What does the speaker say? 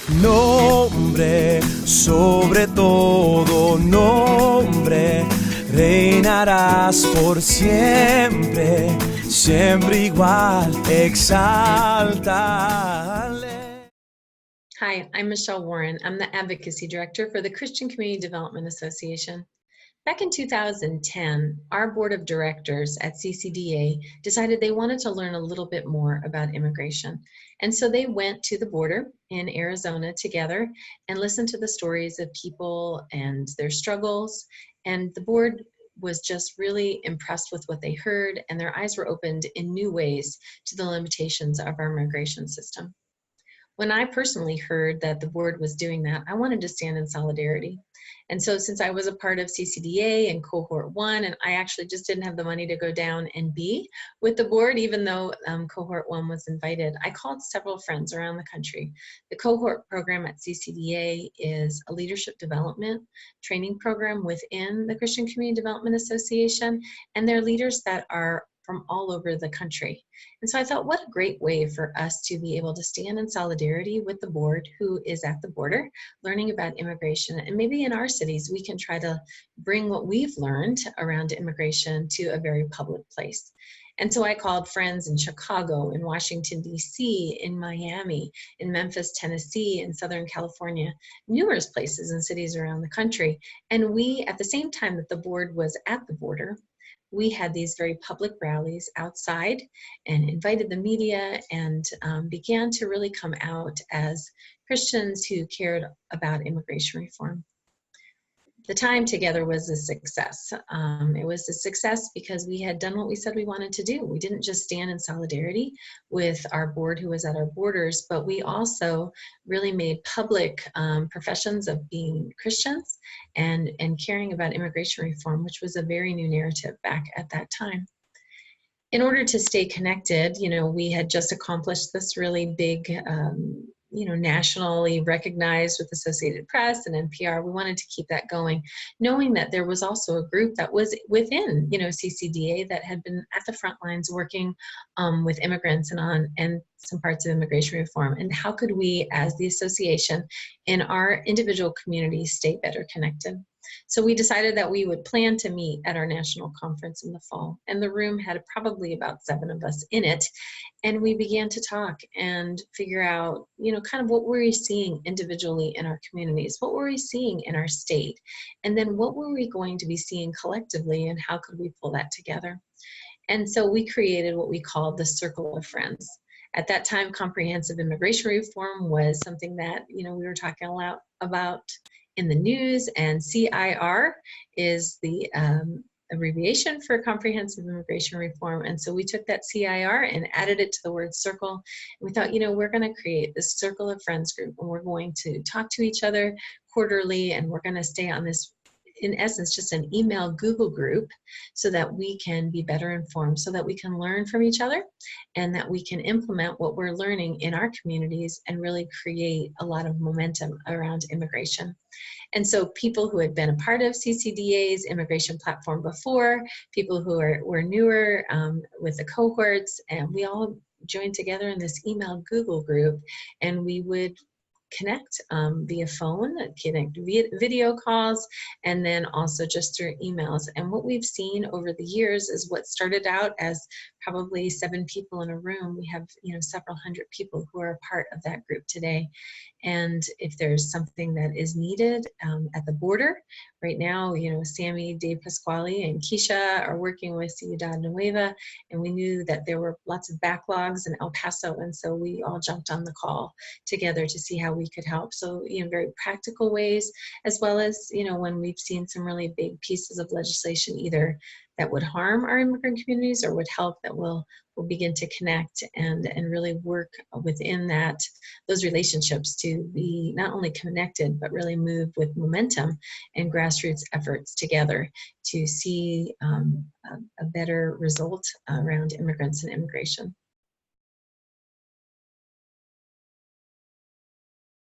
Nombre sobre todo nombre, reinarás por siempre, siempre igual, exáltale. Hi, I'm Michelle Warren. I'm the Advocacy Director for the Christian Community Development Association. Back in 2010, our board of directors at CCDA decided they wanted to learn a little bit more about immigration. And so they went to the border in Arizona together and listened to the stories of people and their struggles. And the board was just really impressed with what they heard, and their eyes were opened in new ways to the limitations of our immigration system. When I personally heard that the board was doing that, I wanted to stand in solidarity. And so since I was a part of CCDA and cohort 1, and I actually just didn't have the money to go down and be with the board, even though cohort 1 was invited, I called several friends around the country. The cohort program at CCDA is a leadership development training program within the Christian Community Development Association, and they're leaders that are from all over the country. And so I thought, what a great way for us to be able to stand in solidarity with the board who is at the border, learning about immigration. And maybe in our cities, we can try to bring what we've learned around immigration to a very public place. And so I called friends in Chicago, in Washington, D.C., in Miami, in Memphis, Tennessee, in Southern California, numerous places and cities around the country. And we, at the same time that the board was at the border, we had these very public rallies outside and invited the media and began to really come out as Christians who cared about immigration reform. The time together was a success. It was a success because we had done what we said we wanted to do. We didn't just stand in solidarity with our board who was at our borders, but we also really made public professions of being Christians and caring about immigration reform, which was a very new narrative back at that time. In order to stay connected, we had just accomplished this really big nationally recognized with Associated Press and NPR. We wanted to keep that going, knowing that there was also a group that was within, CCDA that had been at the front lines working with immigrants and some parts of immigration reform. And how could we, as the association, in our individual communities, stay better connected? So we decided that we would plan to meet at our national conference in the fall. And the room had probably about 7 of us in it. And we began to talk and figure out, kind of what were we seeing individually in our communities? What were we seeing in our state? And then what were we going to be seeing collectively, and how could we pull that together? And so we created what we called the Circle of Friends. At that time, comprehensive immigration reform was something that, we were talking a lot about in the news, and CIR is the abbreviation for comprehensive immigration reform. And so we took that CIR and added it to the word circle. And we thought, we're going to create this Circle of Friends group, and we're going to talk to each other quarterly, and we're going to stay on this, in essence, just an email Google group, so that we can be better informed, so that we can learn from each other, and that we can implement what we're learning in our communities and really create a lot of momentum around immigration. And so people who had been a part of CCDA's immigration platform before, people who were newer with the cohorts, and we all joined together in this email Google group, and we would connect via phone, connect via video calls, and then also just through emails. And what we've seen over the years is what started out as probably 7 people in a room. We have, several hundred people who are a part of that group today. And if there's something that is needed at the border, right now, Sammy, Dave Pasquale, and Keisha are working with Ciudad Nueva, and we knew that there were lots of backlogs in El Paso, and so we all jumped on the call together to see how we could help. So, very practical ways, as well as, when we've seen some really big pieces of legislation either that would harm our immigrant communities or would help, that we'll begin to connect and really work within those relationships to be not only connected, but really move with momentum and grassroots efforts together to see a better result around immigrants and immigration.